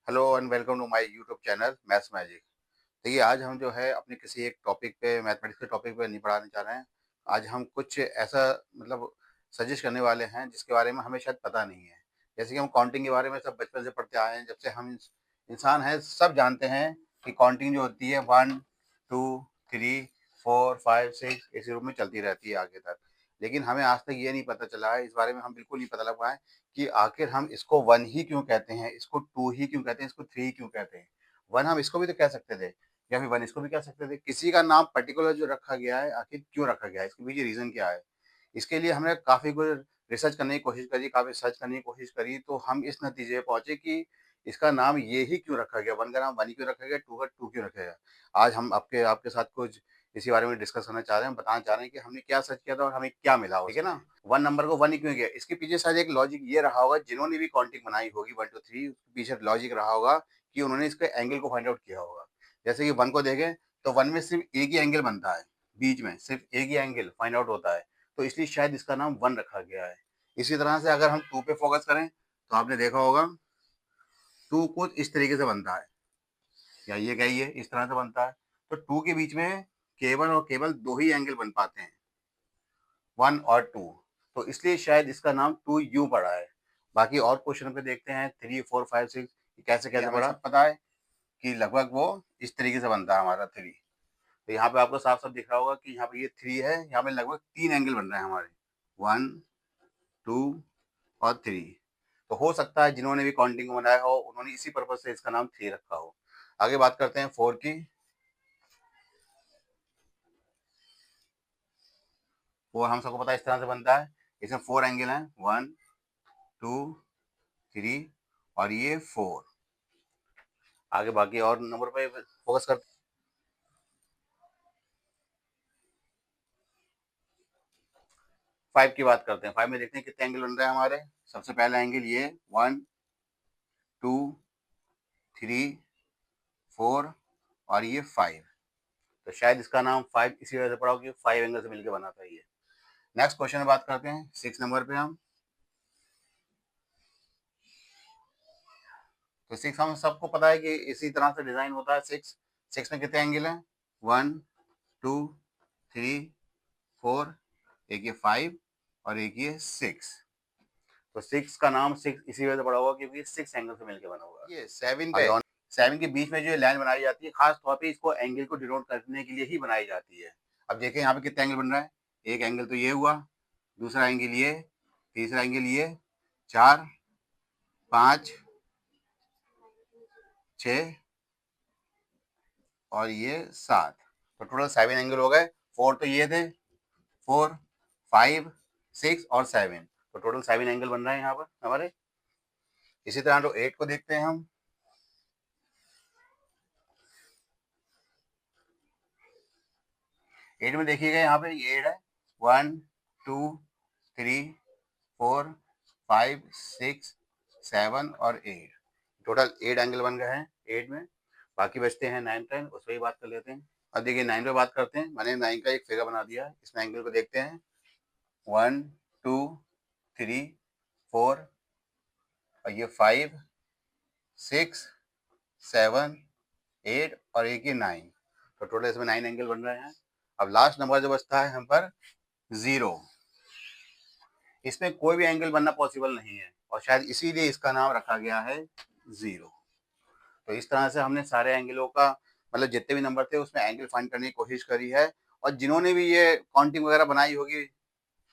Hello and welcome to my YouTube channel maths magic. देखिए, आज हम जो है अपने किसी एक टॉपिक पे, मैथमेटिक्स के टॉपिक पे नहीं पढ़ाने जा रहे हैं। आज हम कुछ ऐसा मतलब सजेस्ट करने वाले हैं जिसके बारे में हमें शायद पता नहीं है। जैसे कि हम काउंटिंग के बारे में सब बचपन से पढ़ते आए हैं। जब से हम इंसान हैं सब जानते हैं कि काउंटिंग जो होती है 1 2 3 4 5 6 इसी रूप में चलती रहती है आगे तक। लेकिन हमें आज तक ये नहीं पता चला है, इस बारे में हम बिल्कुल नहीं पता लग पाए कि आखिर हम इसको 1 ही क्यों कहते हैं, इसको 2 ही क्यों कहते हैं, इसको 3 क्यों कहते हैं। 1 हम इसको भी तो कह सकते थे या फिर 1 इसको भी कह सकते थे। किसी का नाम पर्टिकुलर जो रखा गया है, आखिर क्यों रखा गया है, इसके पीछे रीज़न क्या है? इसके लिए हमने काफ़ी कुछ रिसर्च करने की कोशिश करी, काफ़ी सर्च करने की कोशिश करी, तो हम इस नतीजे पे पहुँचे कि इसका नाम ये ही क्यों रखा गया, 1 का नाम 1 ही क्यों रखा गया, 2 का 2 क्यों रखा गया। आज हम आपके आपके साथ कुछ इसी बारे में डिस्कस करना चाह रहे हैं, बताना चाह रहे हैं कि हमने क्या सर्च किया था और हमें क्या मिला उसमें। ठीक है ना? 1 नंबर को 1 ही क्यों किया? इसके पीछे शायद एक लॉजिक ये रहा होगा, जिन्होंने भी काउंटिंग बनाई होगी 1 2 3, उसके पीछे लॉजिक रहा होगा कि उन्होंने इसके एंगल को फाइंड आउट किया होगा। जैसे कि 1 को देखें तो 1 में सिर्फ एक ही एंगल बनता है, बीच में सिर्फ एक ही एंगल फाइंड आउट होता है, तो इसलिए शायद इसका नाम 1 रखा गया है। इसी तरह से अगर हम 2 पे फोकस करें तो आपने देखा होगा 2 कुछ इस तरीके से बनता है, या ये कहिए इस तरह से बनता है। तो 2 के बीच में केवल और केवल 2 ही एंगल बन पाते हैं, 1 और 2, तो इसलिए शायद इसका नाम 2 यूं पड़ा है। बाकी और क्वेश्चन पे देखते हैं 3 4 5 6 कैसे कैसे पड़ा। पता है कि लगभग वो इस तरीके से बनता है हमारा 3। तो यहाँ पे आपको साफ साफ दिख रहा होगा कि यहाँ पे ये 3 है, यहाँ पे लगभग 3 एंगल बन रहे हैं हमारे, 1 2 और 3। तो हो सकता है जिन्होंने भी काउंटिंग को बनाया हो उन्होंने इसी पर्पज से इसका नाम 3 रखा हो। आगे बात करते हैं 4 की। 4 हम सबको पता है इस तरह से बनता है। इसमें 4 एंगल हैं, 1 2 3 और ये 4। आगे बाकी और नंबर पे फोकस करते हैं। 5 की बात करते हैं। 5 में देखते हैं कितने एंगल बन रहे हैं हमारे। सबसे पहला एंगल ये 1 2 3 4 और ये 5। तो शायद इसका नाम 5 इसी वजह से पड़ा हो कि 5 एंगल से मिलकर बना था ये। नेक्स्ट क्वेश्चन में बात करते हैं 6 नंबर पे हम। तो 6 हम सबको पता है कि इसी तरह से डिजाइन होता है। 6 में कितने एंगल हैं? 1 2 3 4, एक ये 5 और एक ये 6। तो 6 का नाम 6 इसी वजह से पड़ा होगा क्योंकि 6 एंगल से मिलकर बना होगा। ये 7 पे 7 के बीच में जो लाइन बनाई जाती है, खास तौर पे इसको एंगल को डिनोट करने के लिए ही बनाई जाती है। अब देखें यहाँ पे कितने एंगल बन रहा है। एक एंगल तो ये हुआ, दूसरा एंगल ये, तीसरा एंगल ये, 4 5 6 और ये 7। तो टोटल 7 एंगल हो गए। 4 तो ये थे, 4 5 6 और 7, तो टोटल 7 एंगल बन रहे हैं यहाँ पर हमारे। इसी तरह तो 8 को देखते हैं हम। 8 में देखिएगा यहाँ पे ये 8 है, 1 2 3 4 5 6 7 और 8। टोटल 8 एंगल बन गए हैं 8 में। बाकी बचते हैं 9 10, उस पर ही बात कर लेते हैं। अब देखिए 9 पे बात करते हैं। मैंने 9 का एक फिगर बना दिया है, इसमें एंगल को देखते हैं। 1 2 3 4 और ये 5 6 7 8 और एक ये 9। तो टोटल इसमें 9 एंगल बन रहे हैं। अब लास्ट नंबर जो बचता है हम पर 0, इसमें कोई भी एंगल बनना पॉसिबल नहीं है और शायद इसीलिए इसका नाम रखा गया है 0। तो इस तरह से हमने सारे एंगलों का मतलब जितने भी नंबर थे उसमें एंगल फाइंड करने की कोशिश करी है। और जिन्होंने भी ये काउंटिंग वगैरह बनाई होगी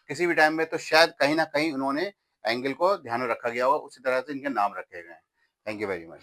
किसी भी टाइम में, तो शायद कहीं ना कहीं उन्होंने एंगल को ध्यान में रखा गया होगा, उसी तरह से इनके नाम रखे गए हैं। Thank you very much.